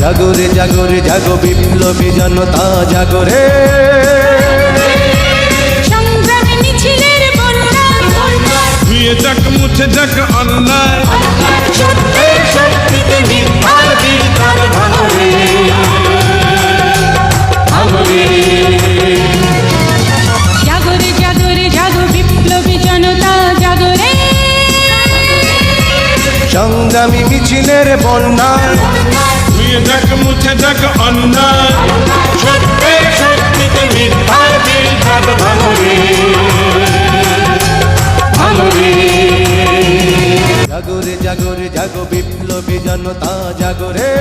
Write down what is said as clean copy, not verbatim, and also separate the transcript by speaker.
Speaker 1: জাগরে জাগরে জাগো বিপ্লবী জনতা জাগরে
Speaker 2: সংগ্রামী মিছিলের বন্যা
Speaker 3: ধুয়ে যাক মুছে যাক অন্যায়
Speaker 2: সত্যের শক্তিতে মিথ্যার বিকার ভাঙরে জাগরে জাগরে জাগো বিপ্লবী জনতা জাগরে
Speaker 1: সংগ্রামী মিছিলের বন্যায়
Speaker 3: ধুয়ে যাক মুছে যাক অন্যায়
Speaker 2: সত্যের শক্তিতে মিথ্যার বিকার ভাঙরে
Speaker 1: জাগরে জাগরে জাগো বিপ্লবী জনতা জাগরে